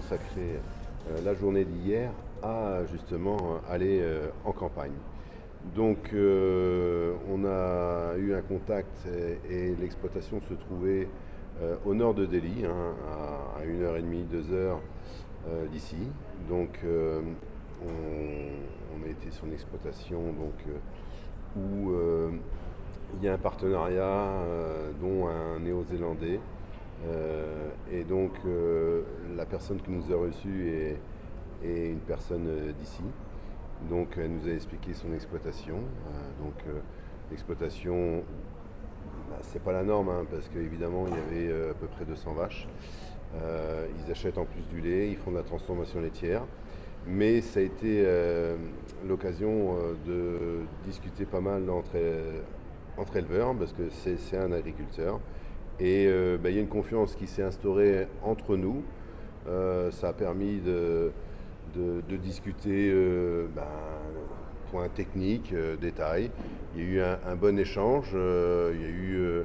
consacré la journée d'hier à justement aller en campagne. Donc on a eu un contact et l'exploitation se trouvait au nord de Delhi, hein, à 1h30, 2 heures d'ici. Donc on a été sur une exploitation où il y a un partenariat dont un Néo-Zélandais. Et donc la personne qui nous a reçus est une personne d'ici. Donc elle nous a expliqué son exploitation. L'exploitation, c'est pas la norme, hein, parce qu'évidemment il y avait à peu près 200 vaches. Ils achètent en plus du lait, ils font de la transformation laitière. Mais ça a été l'occasion de discuter pas mal entre éleveurs, parce que c'est un agriculteur. Et il y a une confiance qui s'est instaurée entre nous. Ça a permis de discuter points techniques, détails. Il y a eu un bon échange. Il y a eu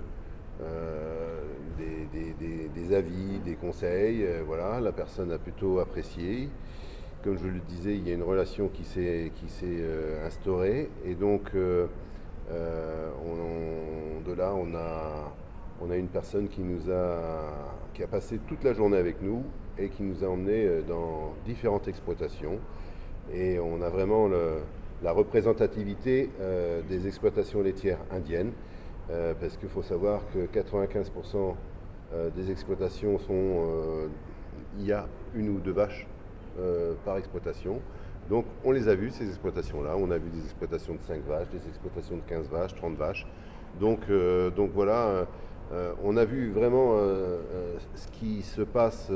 des avis, des conseils. Voilà, la personne a plutôt apprécié. Comme je le disais, il y a une relation qui s'est instaurée. Et donc, de là, on a une personne qui a passé toute la journée avec nous et qui nous a emmenés dans différentes exploitations. Et on a vraiment la représentativité des exploitations laitières indiennes, parce qu'il faut savoir que 95% des exploitations il y a une ou deux vaches par exploitation. Donc on les a vues, ces exploitations-là. On a vu des exploitations de 5 vaches, des exploitations de 15 vaches, 30 vaches. Donc voilà, on a vu vraiment ce qui se passe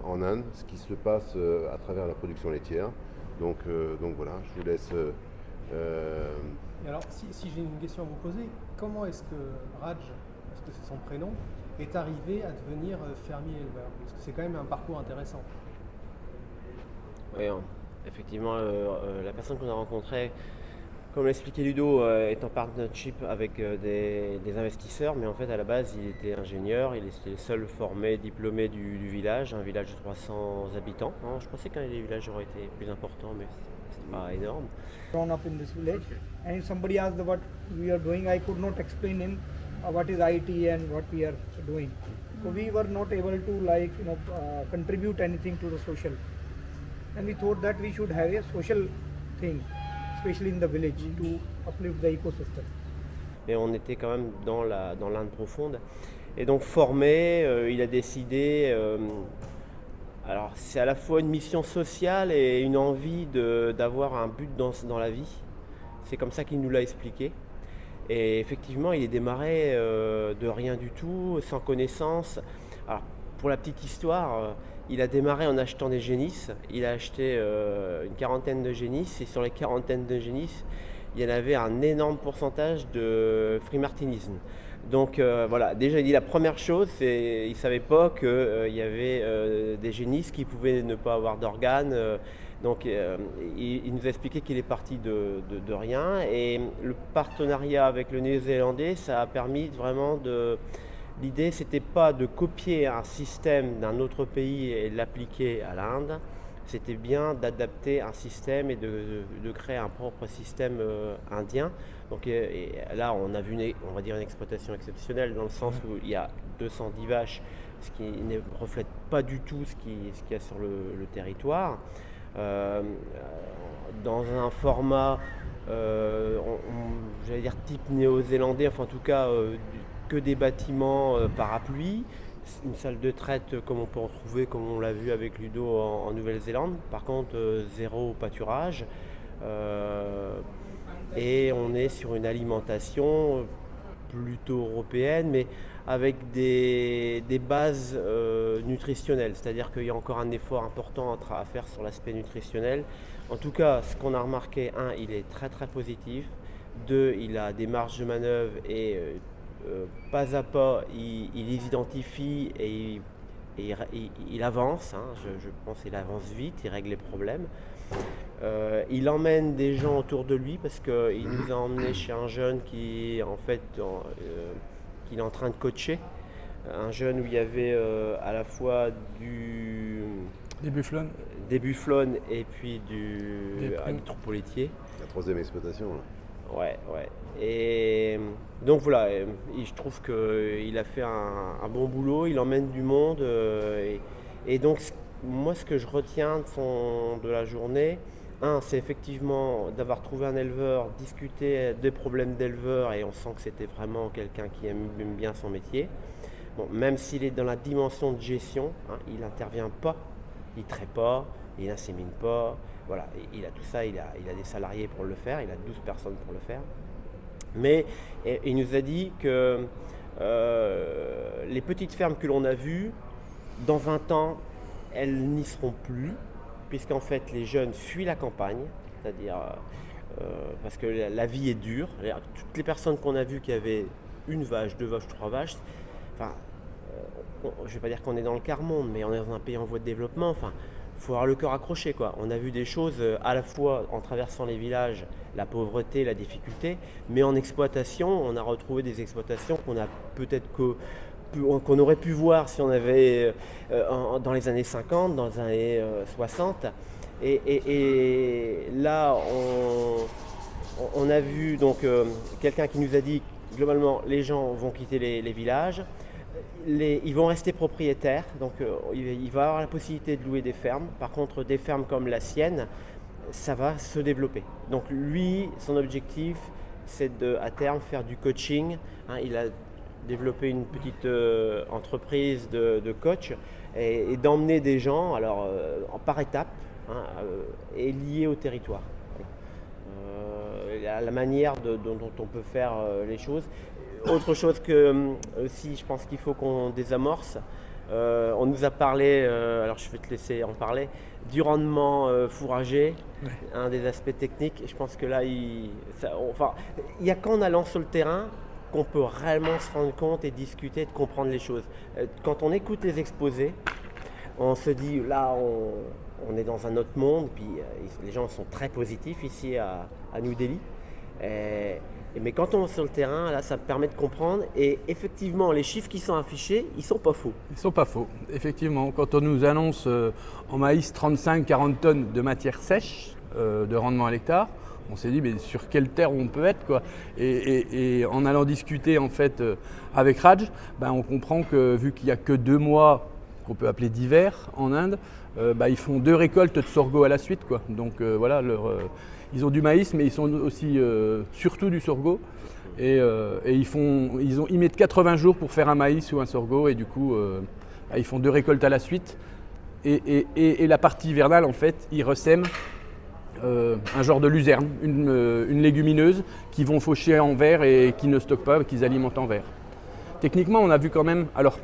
en Inde, ce qui se passe à travers la production laitière. Donc voilà, je vous laisse. Et alors, si j'ai une question à vous poser, comment est-ce que Raj, parce que c'est son prénom, est arrivé à devenir fermier éleveur? Parce que c'est quand même un parcours intéressant. Oui, effectivement, la personne qu'on a rencontrée, comme l'expliquait Ludo, est en partnership avec des investisseurs, mais en fait à la base il était ingénieur, il était le seul formé, diplômé du village, un village de 300 habitants. Hein, je pensais que les villages auraient été plus importants, mais c'est pas énorme. Grown up in this village, and if somebody asked what we are doing, I could not explain him what is IT and what we are doing. So we were not able to contribute anything to the social, and we thought that we should have a social thing, especially in the village, to uplift the ecosystem. Mais on était quand même dans l'Inde profonde. Et donc formé, il a décidé, alors c'est à la fois une mission sociale et une envie d'avoir un but dans la vie. C'est comme ça qu'il nous l'a expliqué. Et effectivement, il est démarré de rien du tout, sans connaissance. Alors, pour la petite histoire, il a démarré en achetant des génisses. Il a acheté une quarantaine de génisses, et sur les quarantaines de génisses, il y en avait un énorme pourcentage de free martinisme. Donc voilà, déjà il dit la première chose, c'est qu'il ne savait pas qu'il y avait des génisses qui pouvaient ne pas avoir d'organes. Donc il nous a expliqué qu'il est parti de rien, et le partenariat avec le Néo-Zélandais, ça a permis vraiment de... L'idée, c'était pas de copier un système d'un autre pays et de l'appliquer à l'Inde, c'était bien d'adapter un système et de créer un propre système indien. Donc et là, on a vu on va dire une exploitation exceptionnelle, dans le sens où il y a 210 vaches, ce qui ne reflète pas du tout ce qu'il y a sur le territoire. Dans un format, j'allais dire type néo-zélandais, enfin en tout cas que des bâtiments parapluies, une salle de traite comme on peut en trouver, comme on l'a vu avec Ludo en Nouvelle-Zélande. Par contre, zéro pâturage. Et on est sur une alimentation plutôt européenne, mais avec des bases nutritionnelles. C'est-à-dire qu'il y a encore un effort important à faire sur l'aspect nutritionnel. En tout cas, ce qu'on a remarqué, un, il est très très positif. Deux, il a des marges de manœuvre et pas à pas, il les identifie et il avance, hein, je pense qu'il avance vite, il règle les problèmes. Il emmène des gens autour de lui, parce qu'il nous a emmené chez un jeune qui en fait qu'il est en train de coacher. Un jeune où il y avait à la fois Des bufflons. Des bufflons et puis du troupeau laitier. La troisième exploitation. Là. Ouais. Et donc voilà, je trouve qu'il a fait un bon boulot, il emmène du monde. Et donc, moi, ce que je retiens de la journée, c'est effectivement d'avoir trouvé un éleveur, discuter des problèmes d'éleveur, et on sent que c'était vraiment quelqu'un qui aime bien son métier. Bon, même s'il est dans la dimension de gestion, il n'intervient pas, il ne traite pas, il n'insémine pas. Voilà, il a tout ça, il a des salariés pour le faire, il a 12 personnes pour le faire. Mais il nous a dit que les petites fermes que l'on a vues, dans 20 ans, elles n'y seront plus, puisqu'en fait les jeunes fuient la campagne, c'est-à-dire parce que la vie est dure. Toutes les personnes qu'on a vues qui avaient une vache, 2 vaches, 3 vaches, enfin, je ne vais pas dire qu'on est dans le quart-monde, mais on est dans un pays en voie de développement. Enfin, il faut avoir le cœur accroché, quoi. On a vu des choses à la fois en traversant les villages, la pauvreté, la difficulté, mais en exploitation, on a retrouvé des exploitations qu'on a peut-être qu'on aurait pu voir si on avait dans les années 50, dans les années 60. Et là, on a vu donc quelqu'un qui nous a dit que globalement les gens vont quitter les villages. Ils vont rester propriétaires, donc il va avoir la possibilité de louer des fermes. Par contre, des fermes comme la sienne, ça va se développer. Donc lui, son objectif, c'est à terme faire du coaching. Il a développé une petite entreprise de coach et d'emmener des gens, alors par étapes, et liés au territoire. La manière dont on peut faire les choses. Autre chose que aussi, je pense qu'il faut qu'on désamorce. On nous a parlé, alors je vais te laisser en parler, du rendement fourragé, un des aspects techniques. Et je pense que là, il n'y a qu'en allant sur le terrain qu'on peut réellement se rendre compte et discuter, de comprendre les choses. Quand on écoute les exposés, on se dit là, on est dans un autre monde. Puis les gens sont très positifs ici à New Delhi. Mais quand on est sur le terrain, là, ça me permet de comprendre. Et effectivement, les chiffres qui sont affichés, ils ne sont pas faux. Ils ne sont pas faux, effectivement. Quand on nous annonce en maïs 35-40 tonnes de matière sèche de rendement à l'hectare, on s'est dit, mais sur quelle terre on peut être, quoi. Et en allant discuter en fait avec Raj, on comprend que vu qu'il n'y a que 2 mois qu'on peut appeler d'hiver en Inde, ils font 2 récoltes de sorgho à la suite, quoi. Donc voilà, ils ont du maïs, mais ils ont aussi surtout du sorgho. Et ils mettent 80 jours pour faire un maïs ou un sorgho, et du coup, ils font 2 récoltes à la suite. Et la partie hivernale, en fait, ils ressèment un genre de luzerne, une légumineuse qu'ils vont faucher en verre et qui ne stockent pas, qu'ils alimentent en verre. Techniquement, on a vu quand même, alors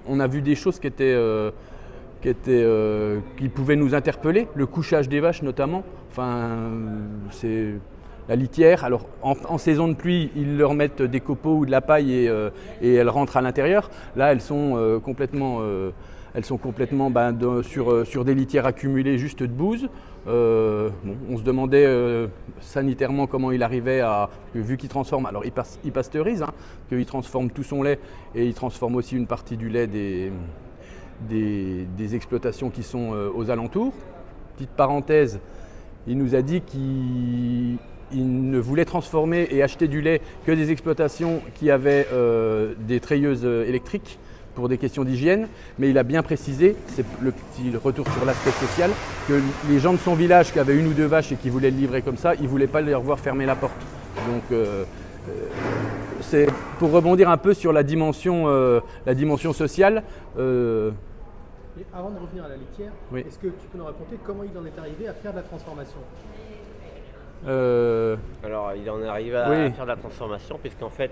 on a vu des choses qui pouvaient nous interpeller, le couchage des vaches notamment. Enfin, c'est la litière. Alors en saison de pluie, ils leur mettent des copeaux ou de la paille et elles rentrent à l'intérieur. Là, elles sont complètement sur des litières accumulées juste de bouse. On se demandait sanitairement comment il arrivait vu qu'il transforme, alors il pasteurise, qu'il transforme tout son lait et il transforme aussi une partie du lait des exploitations qui sont aux alentours. Petite parenthèse, il nous a dit qu'il ne voulait transformer et acheter du lait que des exploitations qui avaient des treilleuses électriques pour des questions d'hygiène, mais il a bien précisé, c'est le petit retour sur l'aspect social, que les gens de son village qui avaient 1 ou 2 vaches et qui voulaient le livrer comme ça, ils ne voulaient pas leur voir fermer la porte. Donc c'est pour rebondir un peu sur la dimension sociale. Et avant de revenir à la litière, oui. Est-ce que tu peux nous raconter comment il en est arrivé à faire de la transformation ? Alors il en est arrivé à faire de la transformation, puisqu'en fait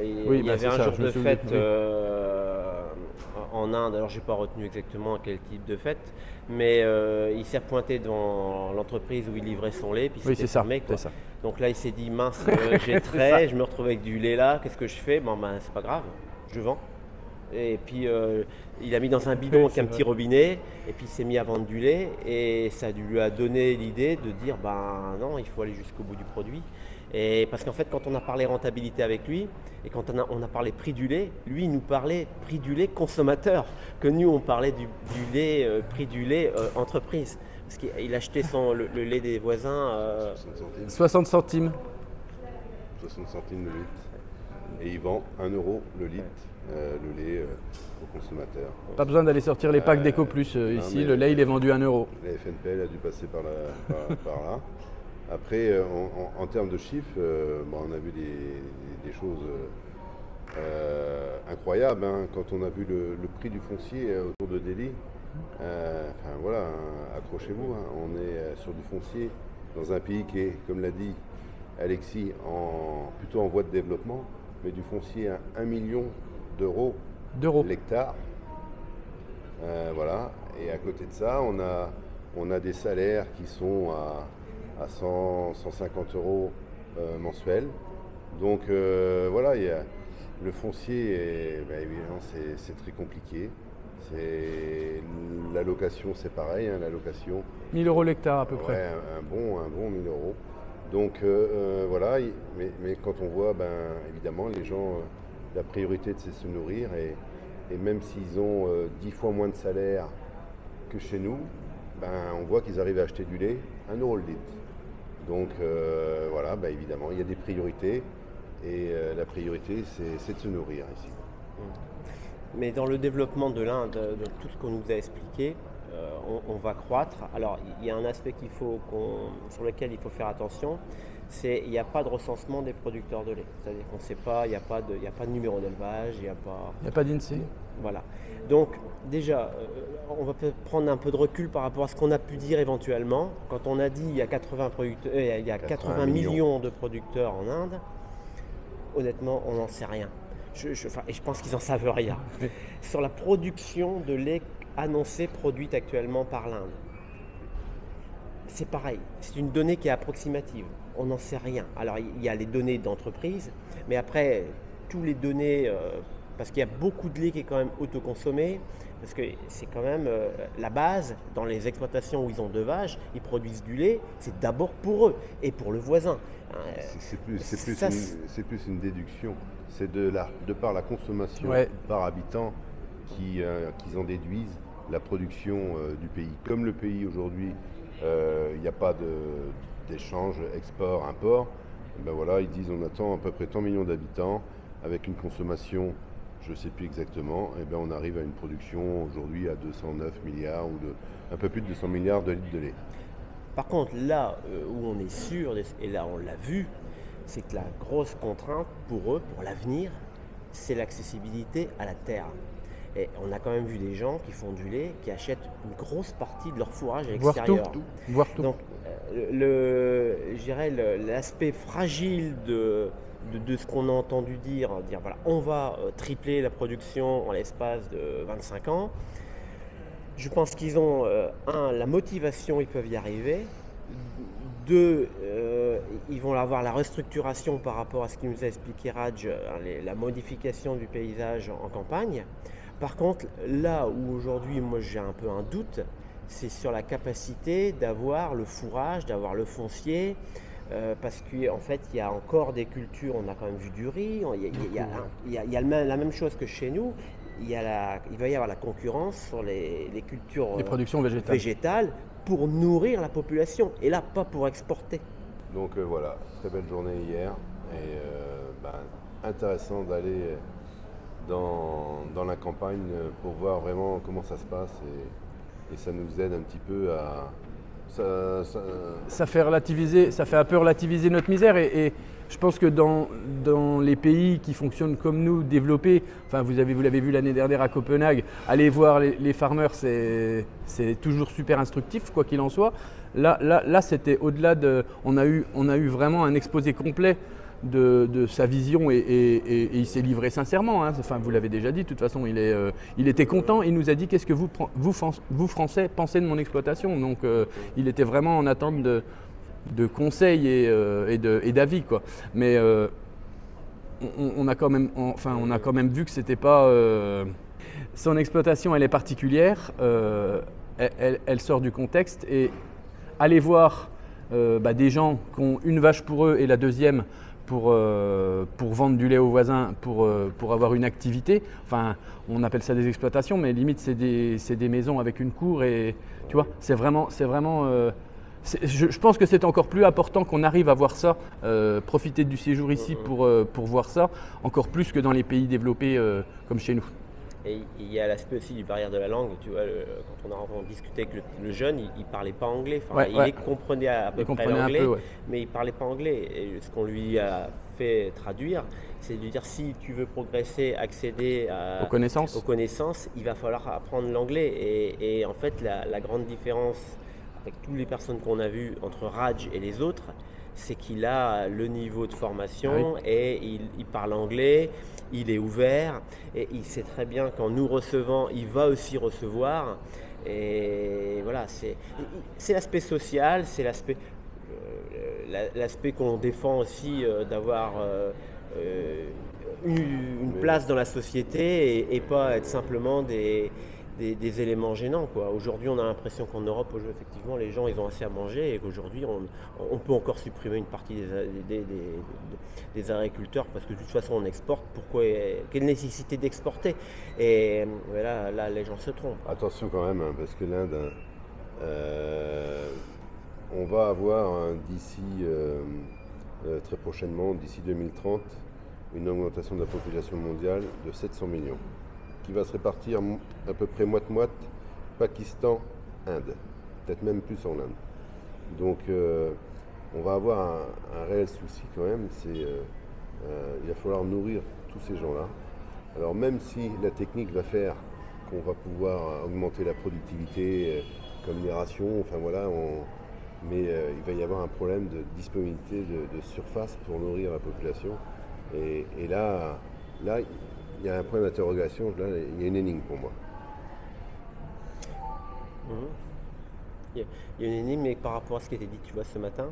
il y avait un jour de fête en Inde. Alors je n'ai pas retenu exactement quel type de fête, mais il s'est pointé devant l'entreprise où il livrait son lait, puis c'était fermé, quoi. Ça. Donc là il s'est dit mince, j'ai trait, je me retrouve avec du lait là, qu'est-ce que je fais ? C'est pas grave, je vends. Et puis il a mis dans un bidon avec un petit robinet, et puis il s'est mis à vendre du lait, et ça lui a donné l'idée de dire non, il faut aller jusqu'au bout du produit. Et parce qu'en fait, quand on a parlé rentabilité avec lui, et quand on a parlé prix du lait, lui, il nous parlait prix du lait consommateur, que nous, on parlait du lait, prix du lait entreprise. Parce qu'il achetait le lait des voisins… 60 centimes. 60 centimes le litre. Et il vend 1 euro le litre, le lait au consommateur. Pas besoin d'aller sortir les packs d'Eco Plus. Ici, le lait, il est vendu 1 euro. La FNPL a dû passer par là. Après, en termes de chiffres, on a vu des choses incroyables. Hein, quand on a vu le prix du foncier autour de Delhi, voilà, accrochez-vous. Hein, on est sur du foncier dans un pays qui est, comme l'a dit Alexis, plutôt en voie de développement, mais du foncier à 1 million d'euros l'hectare. Voilà. Et à côté de ça, on a des salaires qui sont à 100, 150 euros mensuels. Donc voilà, le foncier, évidemment, c'est très compliqué. La location, c'est pareil, hein, la location. 1000 euros l'hectare à peu près. Ouais, un bon 1000 euros. Donc voilà, mais quand on voit, évidemment, les gens, la priorité, c'est de se nourrir. Et même s'ils ont 10 fois moins de salaire que chez nous, on voit qu'ils arrivent à acheter du lait 1 euro le litre. Donc voilà, évidemment, il y a des priorités. Et la priorité, c'est de se nourrir ici. Mais dans le développement de l'Inde, de tout ce qu'on nous a expliqué, on va croître. Alors, il y a un aspect sur lequel il faut faire attention, c'est qu'il n'y a pas de recensement des producteurs de lait. C'est-à-dire qu'on ne sait pas, il n'y a pas de numéro d'élevage, il n'y a pas d'INSEE. Voilà. Donc, déjà, on va peut-être prendre un peu de recul par rapport à ce qu'on a pu dire éventuellement. Quand on a dit il y a 80 millions de producteurs en Inde, honnêtement, on n'en sait rien. Et je pense qu'ils n'en savent rien. Sur la production de lait annoncée, produite actuellement par l'Inde, c'est pareil. C'est une donnée qui est approximative. On n'en sait rien. Alors, il y a les données d'entreprise, mais après, tous les données, parce qu'il y a beaucoup de lait qui est quand même autoconsommé, parce que c'est quand même la base, dans les exploitations où ils ont 2 vaches, ils produisent du lait, c'est d'abord pour eux et pour le voisin. C'est plus une déduction. C'est de par la consommation par habitant qu'ils en déduisent la production du pays. Comme le pays aujourd'hui, il n'y a pas d'échange export-import, voilà, ils disent on attend à peu près tant millions d'habitants avec une consommation, je ne sais plus exactement, et on arrive à une production aujourd'hui à 209 milliards ou un peu plus de 200 milliards de litres de lait. Par contre, là où on est sûr, et là on l'a vu, c'est que la grosse contrainte pour eux, pour l'avenir, c'est l'accessibilité à la terre. Et on a quand même vu des gens qui font du lait, qui achètent une grosse partie de leur fourrage à l'extérieur. Voire tout. Donc, je dirais l'aspect fragile de ce qu'on a entendu dire voilà, on va tripler la production en l'espace de 25 ans. Je pense qu'ils ont, la motivation, ils peuvent y arriver. 2, ils vont avoir la restructuration par rapport à ce qu'il nous a expliqué Raj, la modification du paysage en campagne. Par contre, là où aujourd'hui, moi j'ai un peu un doute, c'est sur la capacité d'avoir le fourrage, d'avoir le foncier, parce qu'en fait, il y a encore des cultures, on a quand même vu du riz, il y a la même chose que chez nous. Il va y avoir la concurrence sur les cultures les productions végétales pour nourrir la population et là pas pour exporter. Donc voilà, très belle journée hier et intéressant d'aller dans la campagne pour voir vraiment comment ça se passe et ça nous aide un petit peu à… Ça fait un peu relativiser notre misère et je pense que dans les pays qui fonctionnent comme nous, développés, enfin vous l'avez vu l'année dernière à Copenhague, aller voir les farmers, c'est toujours super instructif quoi qu'il en soit. Là c'était au-delà de… On a eu vraiment un exposé complet de sa vision et il s'est livré sincèrement. Hein. Enfin, vous l'avez déjà dit, de toute façon, il était content. Il nous a dit qu'est-ce que vous Français pensez de mon exploitation. Donc, il était vraiment en attente de conseils et d'avis, quoi. Mais on a quand même vu que c'était pas. Son exploitation, elle est particulière. Elle sort du contexte et aller voir des gens qui ont une vache pour eux et la deuxième pour vendre du lait aux voisins, pour avoir une activité. Enfin, on appelle ça des exploitations, mais limite c'est des maisons avec une cour et tu vois, c'est vraiment je pense que c'est encore plus important qu'on arrive à voir ça, profiter du séjour ici pour voir ça, encore plus que dans les pays développés comme chez nous. Et il y a l'aspect aussi du barrière de la langue. Tu vois, quand on discutait avec le jeune, il ne parlait pas anglais. Enfin, il comprenait à peu près l'anglais, mais il ne parlait pas anglais. Et ce qu'on lui a fait traduire, c'est de lui dire si tu veux progresser, accéder aux connaissances, il va falloir apprendre l'anglais. Et en fait, la grande différence avec toutes les personnes qu'on a vues entre Raj et les autres, c'est qu'il a le niveau de formation et il parle anglais, il est ouvert et il sait très bien qu'en nous recevant, il va aussi recevoir. Et voilà, c'est l'aspect social, c'est l'aspect qu'on défend aussi d'avoir une place dans la société et pas être simplement des éléments gênants, quoi. Aujourd'hui, on a l'impression qu'en Europe, effectivement, les gens ils ont assez à manger et qu'aujourd'hui, on peut encore supprimer une partie des agriculteurs parce que de toute façon, on exporte. Quelle nécessité d'exporter? Et là, les gens se trompent. Attention quand même, parce que l'Inde, on va avoir d'ici très prochainement, d'ici 2030, une augmentation de la population mondiale de 700 millions. Qui va se répartir à peu près moite-moite Pakistan, Inde, peut-être même plus en Inde. Donc on va avoir un réel souci quand même, il va falloir nourrir tous ces gens-là. Alors même si la technique va faire qu'on va pouvoir augmenter la productivité comme les rations, enfin voilà, mais il va y avoir un problème de disponibilité de surface pour nourrir la population. Et là, il y a un point d'interrogation, là, il y a une énigme pour moi. Il y a une énigme, mais par rapport à ce qui a été dit, tu vois, ce matin,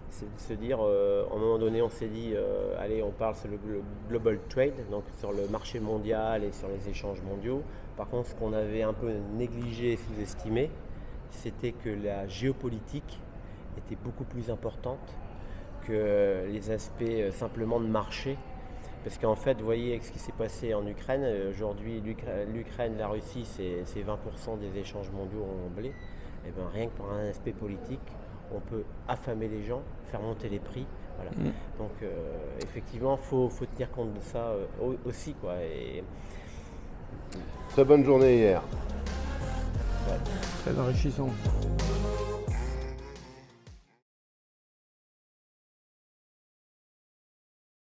c'est de se dire, à un moment donné, on s'est dit, allez, on parle sur le global trade, donc sur le marché mondial et sur les échanges mondiaux. Par contre, ce qu'on avait un peu négligé et sous-estimé, c'était que la géopolitique était beaucoup plus importante que les aspects simplement de marché. Parce qu'en fait, vous voyez ce qui s'est passé en Ukraine. Aujourd'hui, l'Ukraine, la Russie, c'est 20% des échanges mondiaux en blé. Et bien, rien que pour un aspect politique, on peut affamer les gens, faire monter les prix. Voilà. Donc, effectivement, faut tenir compte de ça aussi, quoi. Très bonne journée hier. Très enrichissant.